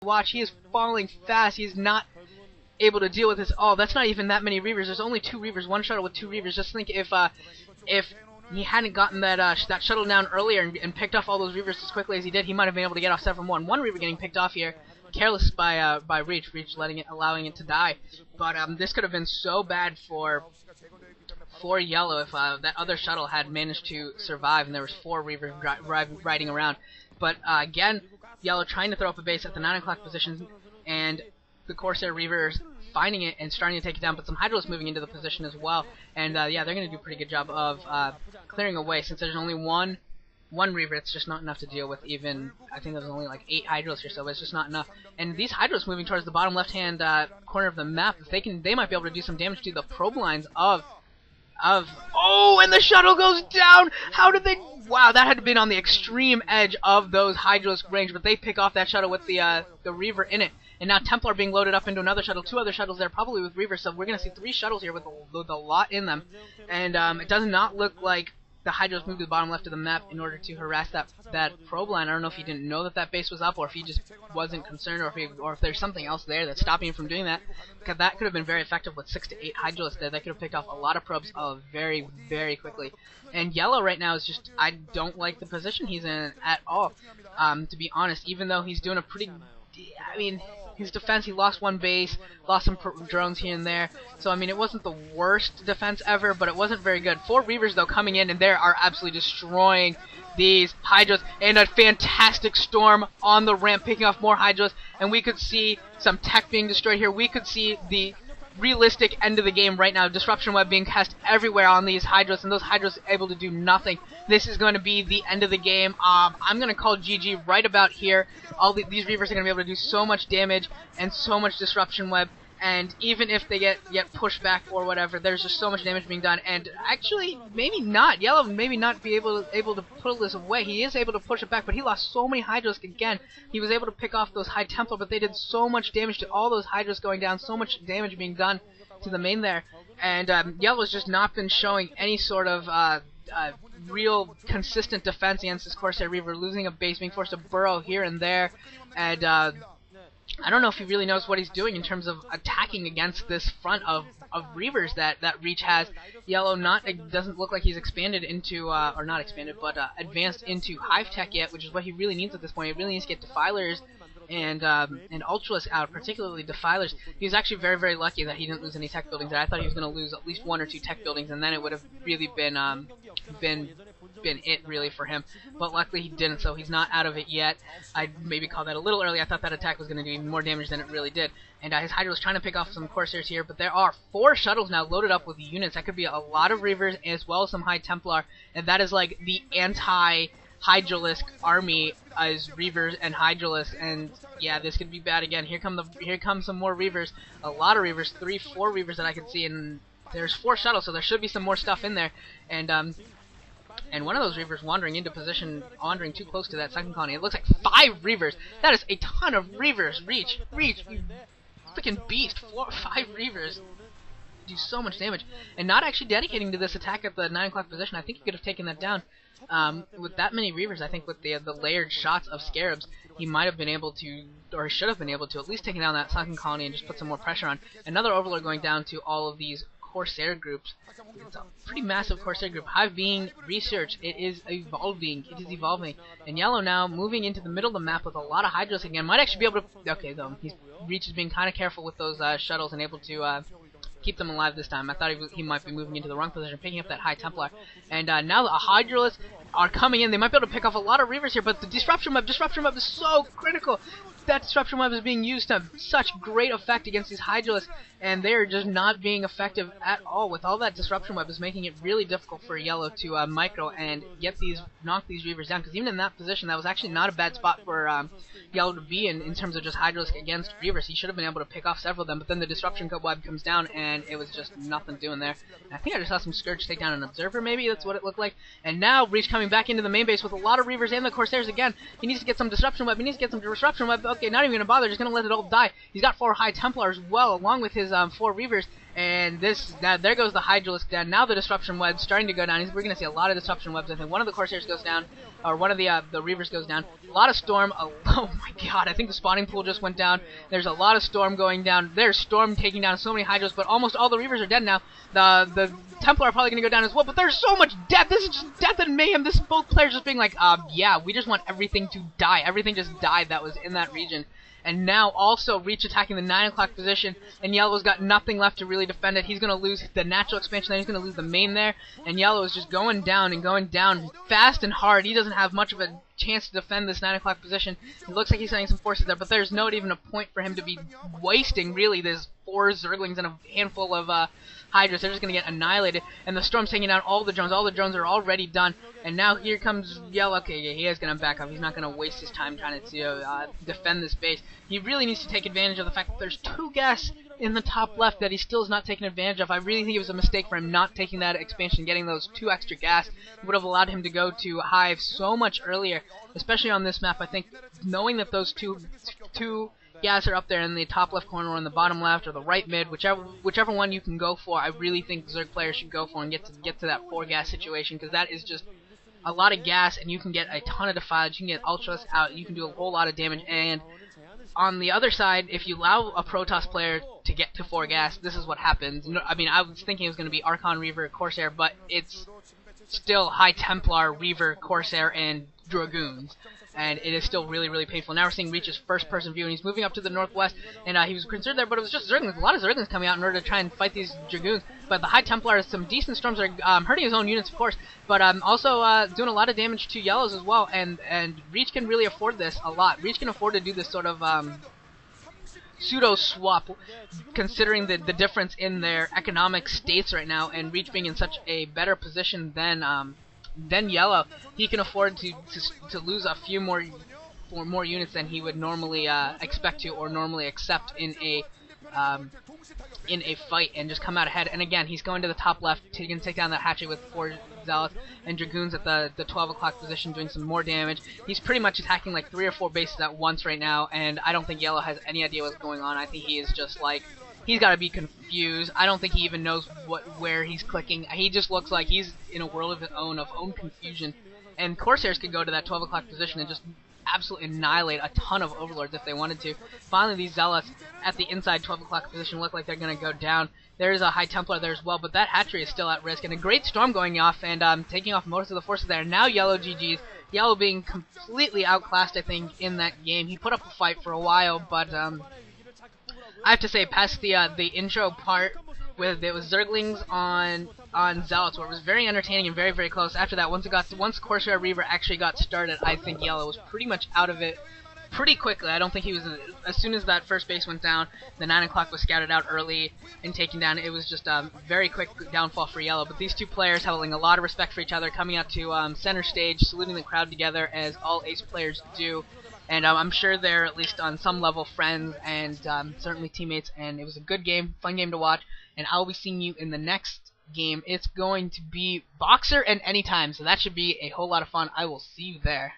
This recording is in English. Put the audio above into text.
Watch, he is falling fast. He's not able to deal with this. Oh, that's not even that many Reavers. There's only 2 Reavers, 1 shuttle with 2 Reavers. Just think if he hadn't gotten that shuttle down earlier and picked off all those Reavers as quickly as he did, he might have been able to get off several more. And 1 Reaver getting picked off here, careless by Reach allowing it to die. But this could have been so bad for Yellow if that other shuttle had managed to survive and there was 4 Reavers riding around. But again, Yellow trying to throw up a base at the 9 o'clock position, and the Corsair Reavers finding it and starting to take it down, but some Hydralisks moving into the position as well. And yeah, they're going to do a pretty good job of clearing away. Since there's only one Reaver, it's just not enough to deal with. Even I think there's only like 8 Hydralisks or so, but it's just not enough. And these Hydralisks moving towards the bottom left-hand corner of the map, if they might be able to do some damage to the probe lines of oh, and the shuttle goes down. How did they? Wow, that had been on the extreme edge of those Hydralisk range, but they pick off that shuttle with the Reaver in it. And now Templar being loaded up into another shuttle, 2 other shuttles there, probably with Reavers, so we're going to see 3 shuttles here with a lot in them. And it does not look like the Hydralisks moved to the bottom left of the map in order to harass that probe line. I don't know if he didn't know that base was up, or if he just wasn't concerned, or if there's something else there that's stopping him from doing that. Because that could have been very effective with 6 to 8 Hydralisks there. That could have picked off a lot of probes very, very quickly. And Yellow right now is just, I don't like the position he's in at all, to be honest, even though he's doing a pretty, I mean, his defense, he lost 1 base, lost some drones here and there, so I mean, it wasn't the worst defense ever, but it wasn't very good. 4 Reavers, though, coming in, and they are absolutely destroying these Hydras, and a fantastic storm on the ramp, picking off more Hydras, and we could see some tech being destroyed here. We could see the realistic end of the game right now. Disruption web being cast everywhere on these Hydras, and those Hydras able to do nothing. This is going to be the end of the game. I'm going to call GG right about here. These Reavers are going to be able to do so much damage and so much disruption web, and even if they get pushed back or whatever, there's just so much damage being done. And actually, maybe not. Yellow maybe not be able to pull this away. He is able to push it back, but he lost so many Hydralisks again. He was able to pick off those High Templar, but they did so much damage to all those Hydralisks going down, so much damage being done to the main there. And Yellow's just not been showing any sort of real consistent defense against this Corsair Reaver, losing a base, being forced to burrow here and there, and I don't know if he really knows what he's doing in terms of attacking against this front of Reavers that Reach has. Yellow it doesn't look like he's expanded into, or not expanded, but advanced into Hive Tech yet, which is what he really needs at this point. He really needs to get Defilers and Ultralisks out, particularly Defilers. He was actually very, very lucky that he didn't lose any tech buildings. I thought he was going to lose at least 1 or 2 tech buildings, and then it would have really been it really for him, but luckily he didn't, so he's not out of it yet. I'd maybe call that a little early. I thought that attack was going to do even more damage than it really did. And his Hydra was trying to pick off some Corsairs here, but there are 4 shuttles now loaded up with units. That could be a lot of Reavers as well as some High Templar, and that is like the anti-Hydralisk army as Reavers and Hydralisks. And yeah, this could be bad again. Here come some more Reavers, a lot of Reavers, 3, 4 Reavers that I can see, and there's 4 shuttles, so there should be some more stuff in there. And one of those Reavers wandering into position, wandering too close to that second colony. It looks like 5 Reavers. That is a ton of Reavers. Reach, you freaking beast. 5 Reavers do so much damage. And not actually dedicating to this attack at the 9 o'clock position. I think he could have taken that down. With that many Reavers, I think with the layered shots of Scarabs, he might have been able to, or he should have been able to, at least take down that second colony and just put some more pressure on. Another Overlord going down to all of these Corsair groups. It's a pretty massive Corsair group. Hive being researched, it is evolving. And Yellow now moving into the middle of the map with a lot of Hydras again. Might actually be able to. Okay, though Reach is being kind of careful with those shuttles and able to keep them alive this time. I thought he might be moving into the wrong position, picking up that High Templar. And now the Hydralisks are coming in. They might be able to pick off a lot of Reavers here, but the disruption web is so critical. That disruption web is being used to such great effect against these Hydralisks, and they are just not being effective at all. With all that disruption web is making it really difficult for Yellow to micro and knock these Reavers down. Because even in that position, that was actually not a bad spot for Yellow to be in terms of just Hydralisk against Reavers. He should have been able to pick off several of them, but then the disruption web comes down, and it was just nothing doing there. And I think I just saw some Scourge take down an Observer, maybe? That's what it looked like. And now Reach coming back into the main base with a lot of Reavers and the Corsairs again. He needs to get some disruption web. Okay, not even going to bother, just going to let it all die. He's got 4 High Templar as well, along with his 4 Reavers, And now there goes the Hydralisk down. Now the Disruption Web's starting to go down. We're going to see a lot of Disruption Webs. I think one of the Corsairs goes down, or one of the Reavers goes down. A lot of Storm. Oh my god, I think the spawning pool just went down. There's a lot of Storm going down. There's Storm taking down so many Hydras, but almost all the Reavers are dead now. The Templar are probably going to go down as well, but there's so much death. This is just death and mayhem. This is both players just being like, yeah, we just want everything to die. Everything just died that was in that region. And now also Reach attacking the 9 o'clock position, and Yellow's got nothing left to really defend it. He's going to lose the natural expansion there, he's going to lose the main there, and Yellow is just going down fast and hard. He doesn't have much of a chance to defend this 9 o'clock position. It looks like he's sending some forces there, but there's not even a point for him to be wasting, really. There's 4 Zerglings and a handful of Hydras. They're just going to get annihilated, and the Storm's taking down all the drones. All the drones are already done, and now here comes Yellow. Okay, yeah, he is going to back up. He's not going to waste his time trying to defend this base. He really needs to take advantage of the fact that there's 2 gas in the top left that he still is not taking advantage of. I really think it was a mistake for him not taking that expansion, getting those 2 extra gas. It would have allowed him to go to Hive so much earlier, especially on this map. I think knowing that those two gas are up there in the top left corner or in the bottom left or the right mid, whichever one you can go for, I really think Zerg players should go for and get to that 4 gas situation, because that is just a lot of gas, and you can get a ton of defilage, you can get ultras out, you can do a whole lot of damage. And on the other side, if you allow a Protoss player to get to 4 gas, this is what happens. I mean, I was thinking it was going to be Archon, Reaver, Corsair, but it's still High Templar, Reaver, Corsair, and Dragoons. And it is still really, really painful. Now we're seeing Reach's first-person view, and he's moving up to the northwest, and he was concerned there, but it was just Zerglings. A lot of Zerglings coming out in order to try and fight these Dragoons. But the High Templar has some decent storms that are hurting his own units, of course, but also doing a lot of damage to Yellows as well, and Reach can really afford this a lot. Reach can afford to do this sort of pseudo-swap, considering the difference in their economic states right now, and Reach being in such a better position than Yellow. He can afford to lose a few more units than he would normally expect to or normally accept in a fight, and just come out ahead. And again, he's going to the top left, he can take down that hatchet with 4 Zealots and Dragoons at the 12 o'clock position, doing some more damage. He's pretty much attacking like 3 or 4 bases at once right now, and I don't think Yellow has any idea what's going on. I think he is just like, he's got to be confused. I don't think he even knows where he's clicking. He just looks like he's in a world of his own, confusion. And Corsairs could go to that 12 o'clock position and just absolutely annihilate a ton of Overlords if they wanted to. Finally, these Zealots at the inside 12 o'clock position look like they're going to go down. There's a High Templar there as well, but that hatchery is still at risk. And a great storm going off and taking off most of the forces there. Now Yellow GG's. Yellow being completely outclassed, I think, in that game. He put up a fight for a while, but I have to say, past the intro part with it was Zerglings on Zealots, where it was very entertaining and very, very close. After that, once Corsair Reaver actually got started, I think Yellow was pretty much out of it pretty quickly. I don't think he was, as soon as that first base went down, the 9 o'clock was scouted out early and taken down. It was just a very quick downfall for Yellow. But these two players having a lot of respect for each other, coming out to center stage, saluting the crowd together as all ace players do. And I'm sure they're at least on some level friends and certainly teammates. And it was a good game, fun game to watch. And I'll be seeing you in the next game. It's going to be Boxer and Anytime, so that should be a whole lot of fun. I will see you there.